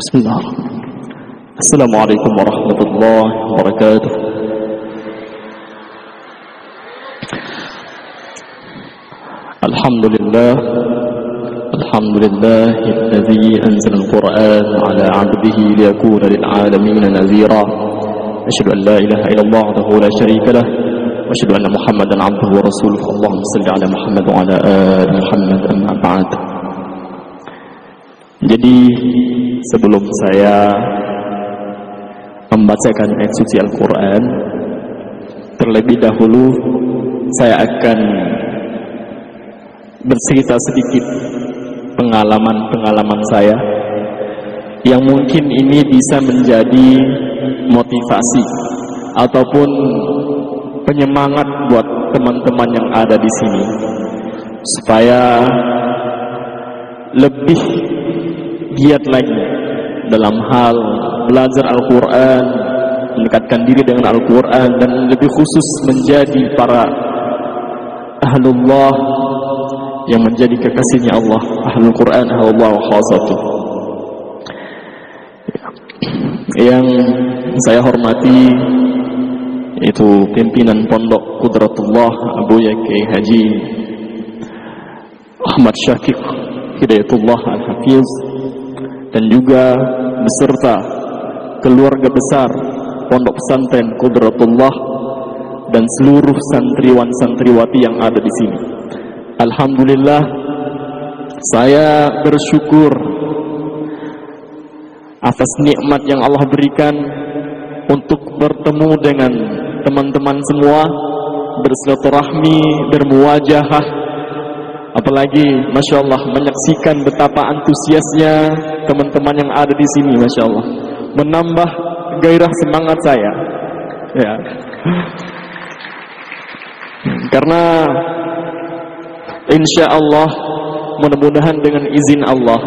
Bismillah. Assalamualaikum warahmatullahi wabarakatuh. Alhamdulillah. Alhamdulillahilladzi anzala al-Qur'an ala 'abdihi liyakuna lil 'alamin nadhira. Asyhadu an la ilaha illallah wahdahu la syarika lah wa asyhadu anna Muhammadan 'abduhu wa rasuluhu. Allahumma shalli ala Muhammad wa ala ali Muhammad, amma ba'd. Jadi sebelum saya membacakan ayat suci Al-Quran, terlebih dahulu saya akan bercerita sedikit pengalaman saya yang mungkin ini bisa menjadi motivasi ataupun penyemangat buat teman-teman yang ada di sini supaya lebih giat lagi dalam hal belajar Al-Quran, mendekatkan diri dengan Al-Quran, dan lebih khusus menjadi para ahlullah yang menjadi kekasihnya Allah, ahlul Quran, ahlullah wa khasatuh. Yang saya hormati yaitu pimpinan Pondok Qudratullah Abu Kiai Haji Ahmad Syakik Hidayatullah Al-Hafiz, dan juga beserta keluarga besar Pondok Pesantren Qudratullah dan seluruh santriwan-santriwati yang ada di sini. Alhamdulillah, saya bersyukur atas nikmat yang Allah berikan untuk bertemu dengan teman-teman semua, bersilaturahmi, bermuwajahah, apalagi Masya Allah menyaksikan betapa antusiasnya teman-teman yang ada di sini. Masya Allah, menambah gairah semangat saya ya. Karena insya Allah, mudah-mudahan dengan izin Allah,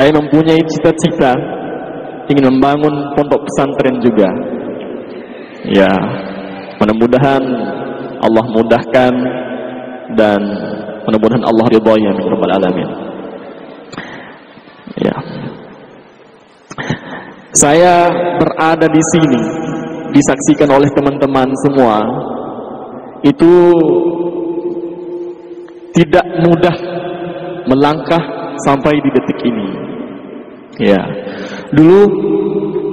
saya mempunyai cita-cita ingin membangun pondok pesantren juga ya. Mudah-mudahan Allah mudahkan dan mudah-mudahan Allah ridhonya min rabbal alamin ya. Saya berada di sini disaksikan oleh teman-teman semua, itu tidak mudah melangkah sampai di detik ini ya. Dulu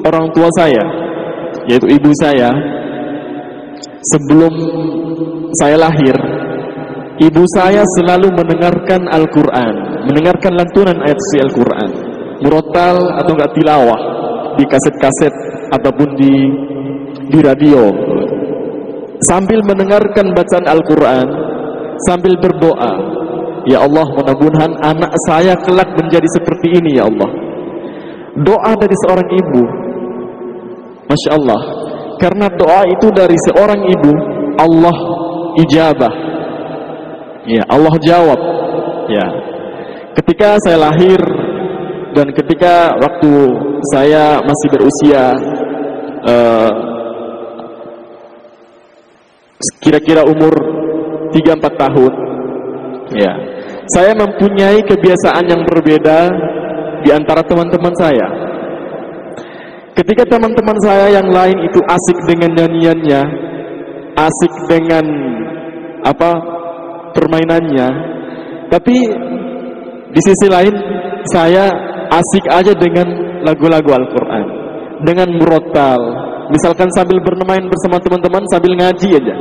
orang tua saya, yaitu ibu saya, sebelum saya lahir, ibu saya selalu mendengarkan Al-Quran, mendengarkan lantunan ayat suci Al-Quran, murotal atau enggak tilawah, di kaset-kaset ataupun di radio, sambil mendengarkan bacaan Al-Quran, sambil berdoa, ya Allah, mudah-mudahan anak saya kelak menjadi seperti ini ya Allah. Doa dari seorang ibu, Masya Allah, karena doa itu dari seorang ibu, Allah ijabah ya, Allah jawab ya. Ketika saya lahir dan ketika waktu saya masih berusia kira-kira umur 3-4 tahun ya, saya mempunyai kebiasaan yang berbeda di antara teman-teman saya. Ketika teman-teman saya yang lain itu asik dengan nyanyiannya, asik dengan permainannya, tapi di sisi lain saya asik aja dengan lagu-lagu Al-Quran, dengan murotal. Misalkan sambil bermain bersama teman-teman, sambil ngaji aja.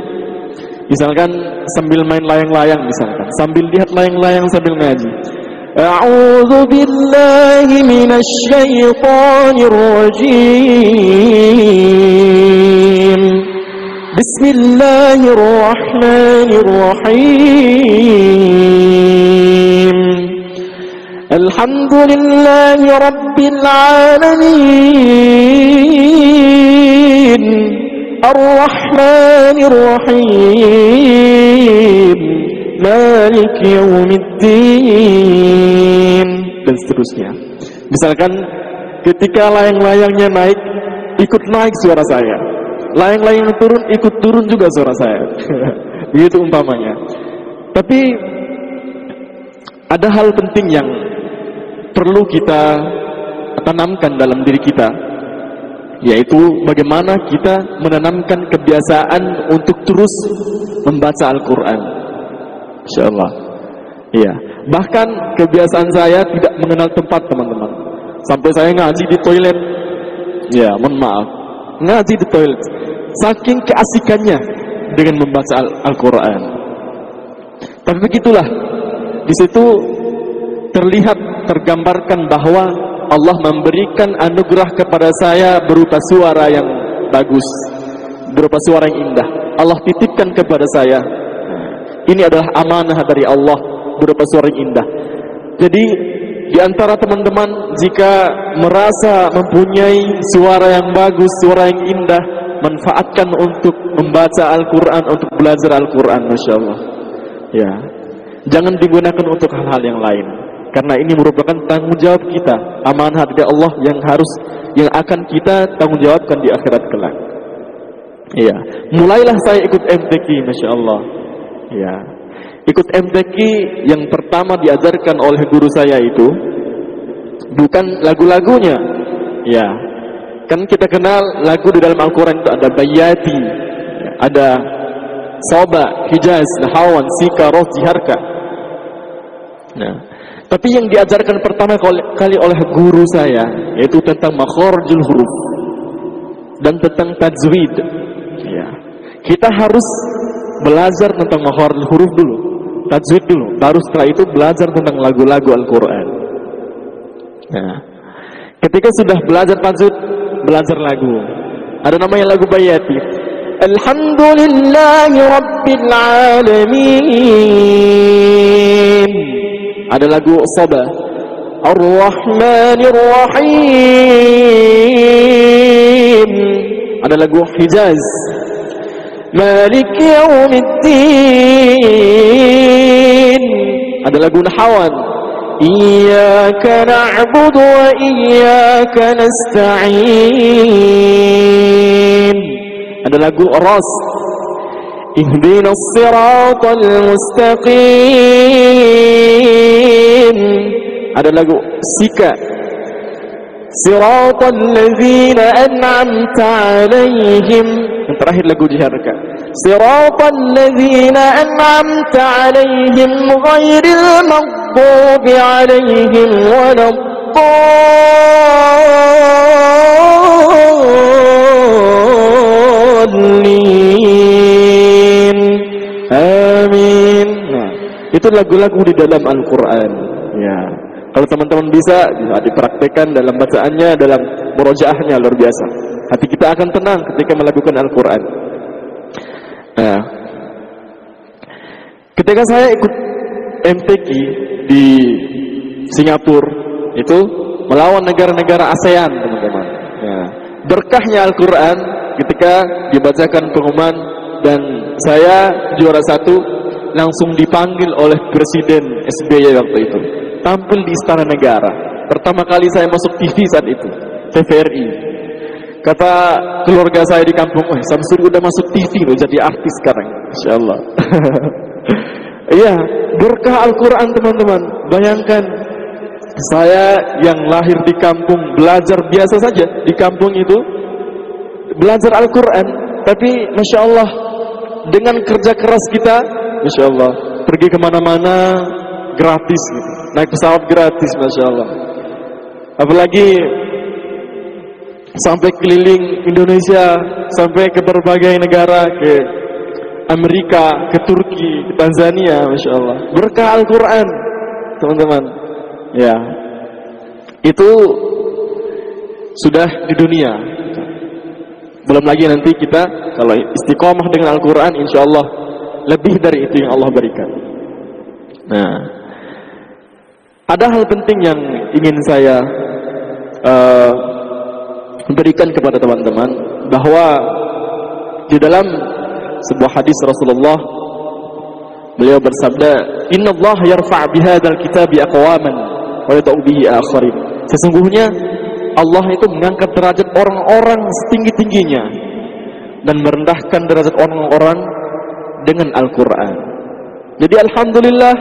Misalkan sambil main layang-layang, misalkan sambil lihat layang-layang sambil ngaji. A'udzu billahi minasy syaithanir rajim. Bismillahirrahmanirrahim. Alhamdulillahi rabbil alamin. Ar-Rahmanir Rahim. Maliki yaumiddin, dan seterusnya. Misalkan ketika layang-layangnya naik, ikut naik suara saya. Layang-layang turun, ikut turun juga suara saya. Begitu umpamanya. Tapi ada hal penting yang perlu kita tanamkan dalam diri kita, yaitu bagaimana kita menanamkan kebiasaan untuk terus membaca Al-Quran. Insyaallah. Iya. Bahkan kebiasaan saya tidak mengenal tempat, teman-teman. Sampai saya ngaji di toilet. Ya, mohon maaf. Ngaji di toilet. Saking keasikannya dengan membaca Al-Quran. Tapi begitulah. Di situ terlihat, tergambarkan bahwa Allah memberikan anugerah kepada saya berupa suara yang bagus, berupa suara yang indah. Allah titipkan kepada saya. Ini adalah amanah dari Allah, berupa suara yang indah. Jadi di antara teman-teman jika merasa mempunyai suara yang bagus, suara yang indah, manfaatkan untuk membaca Al-Quran, untuk belajar Al-Quran, Masya Allah. Ya, jangan digunakan untuk hal-hal yang lain, karena ini merupakan tanggung jawab kita, amanah dari Allah yang akan kita tanggung jawabkan di akhirat kelak. Ya, mulailah saya ikut MTQ, Masya Allah. Ya, ikut MTQ yang pertama diajarkan oleh guru saya itu bukan lagu-lagunya. Ya, kan kita kenal lagu di dalam Al-Quran itu ada Bayati, ada Soba, Hijaz, Nahawan, Sika, Roh, Jiharka. Nah, tapi yang diajarkan pertama kali oleh guru saya yaitu tentang makharijul huruf dan tentang tajwid. Ya, kita harus belajar tentang makharijul huruf dulu, tajwid dulu, baru setelah itu belajar tentang lagu-lagu Al-Quran. Nah, ketika sudah belajar tajwid, belajar lagu. Ada namanya lagu Bayati. Alhamdulillahi Rabbil Alamin. Ada lagu Sabah. Ar-Rahmanir Rahim. Ada lagu Hijaz. Malik Yawmiddin. Ada lagu Nahawan. Iyyaka na'budu wa iyyaka nasta'in. Ada lagu Ras. Ihdinas siratal mustaqim. Ada lagu Sika. Siratal ladzina an'amta 'alaihim. Yang terakhir lagu Jiharka. Siratal ladzina an'amta 'alaihim ghairil maghdubi 'alaihim waladdallin. Amin. Nah, itu lagu-lagu di dalam Al-Quran. Ya, kalau teman-teman bisa dipraktekkan dalam bacaannya, dalam murojaahnya, luar biasa. Hati kita akan tenang ketika melakukan Al-Quran. Nah, ketika saya ikut MTQ di Singapura, itu melawan negara-negara ASEAN, teman-teman. Ya, berkahnya Al-Quran ketika dibacakan pengumuman dan saya juara 1, langsung dipanggil oleh Presiden SBY waktu itu, tampil di Istana Negara. Pertama kali saya masuk TV saat itu, TVRI. Kata keluarga saya di kampung, Samsuri udah masuk TV loh, jadi artis sekarang, Insya Allah. Iya, berkah Al-Quran, teman-teman. Bayangkan, saya yang lahir di kampung, belajar biasa saja di kampung itu, belajar Al-Quran, tapi Masya Allah, dengan kerja keras kita, Masya Allah, pergi kemana-mana gratis gitu. Naik pesawat gratis, Masya Allah. Apalagi sampai keliling Indonesia, sampai ke berbagai negara, ke Amerika, ke Turki, ke Tanzania, Masya Allah. Berkah Al-Quran, teman-teman. Ya, itu sudah di dunia. Belum lagi nanti kita kalau istiqomah dengan Al-Quran, insya Allah lebih dari itu yang Allah berikan. Nah, ada hal penting yang ingin saya berikan kepada teman-teman, bahwa di dalam sebuah hadis Rasulullah, beliau bersabda, Inna Allah yarfa' bihadzal kitabi aqwaman wa yada'u bihi akharin. Sesungguhnya Allah itu mengangkat derajat orang-orang setinggi-tingginya dan merendahkan derajat orang-orang dengan Al-Quran. Jadi alhamdulillah,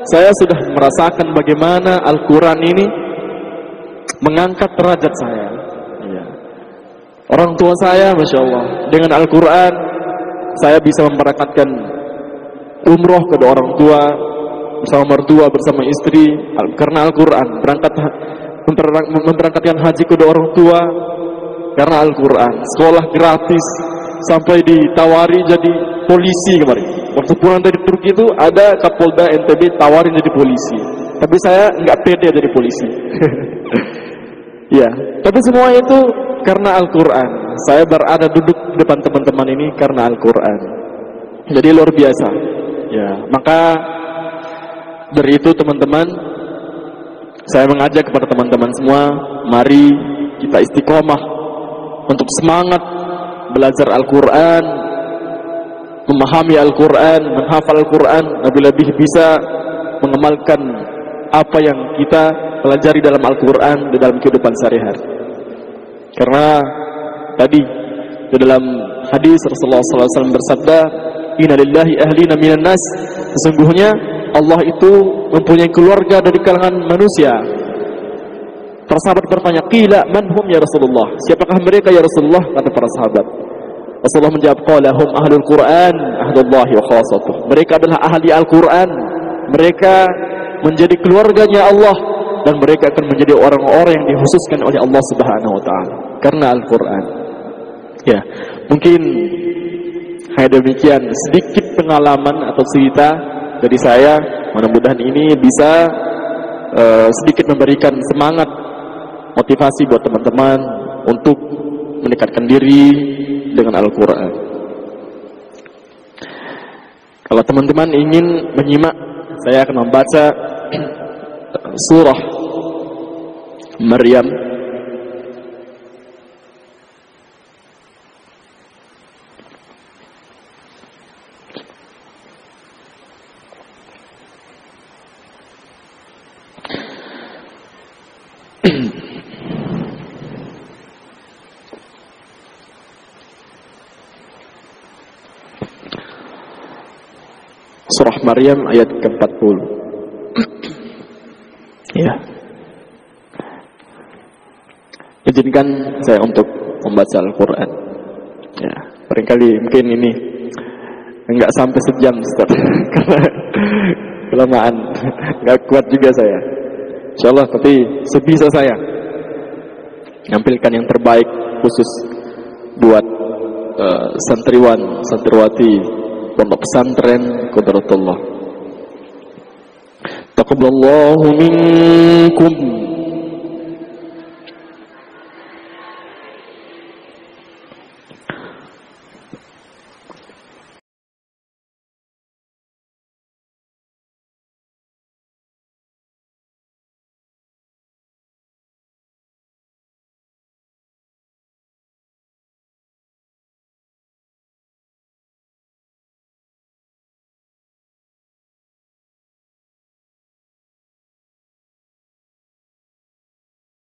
saya sudah merasakan bagaimana Al-Quran ini mengangkat derajat saya. Ya. Orang tua saya, Masya Allah, dengan Al-Quran saya bisa memberangkatkan umroh kedua orang tua, bersama mertua, bersama istri, karena Al-Quran. Memberangkatkan haji kedua orang tua karena Al-Quran. Sekolah gratis, sampai ditawari jadi polisi kemarin. Waktu pulang dari Turki itu ada Kapolda NTB tawarin jadi polisi, tapi saya nggak pede jadi polisi. Ya, tapi semua itu karena Al-Quran. Saya berada duduk depan teman-teman ini karena Al-Quran. Jadi luar biasa. Ya, maka dari itu teman-teman, saya mengajak kepada teman-teman semua, mari kita istiqomah untuk semangat belajar Al-Quran, memahami Al-Quran, menghafal Al-Quran, lebih-lebih bisa mengamalkan apa yang kita pelajari dalam Al-Quran di dalam kehidupan sehari-hari. Karena tadi di dalam hadis Rasulullah SAW bersabda, Inna lillahi ahlina minan nas, sesungguhnya Allah itu mempunyai keluarga dari kalangan manusia. Para sahabat bertanya, qila man hum ya Rasulullah, siapakah mereka ya Rasulullah? Kata para sahabat, Rasulullah menjawab, qala hum ahlul Quran ahlullahi wa khasatuh, mereka adalah ahli Al-Quran, mereka menjadi keluarganya Allah, dan mereka akan menjadi orang-orang yang dikhususkan oleh Allah Subhanahu wa taala karena Al-Quran. Ya, mungkin hanya demikian sedikit pengalaman atau cerita dari saya. Mudah-mudahan ini bisa sedikit memberikan semangat, motivasi buat teman-teman untuk mendekatkan diri dengan Al-Quran. Kalau teman-teman ingin menyimak, saya akan membaca surah Maryam surah Maryam ayat ke-40. Ya. Izinkan saya untuk membaca Al-Quran. Ya, barangkali mungkin ini enggak sampai sejam, Ustaz. Karena kelamaan, enggak kuat juga saya. Insyaallah, tapi sebisa saya menampilkan yang terbaik khusus buat santriwan, santriwati pondok pesantren Qudratullah. Taqabbalallahu minkum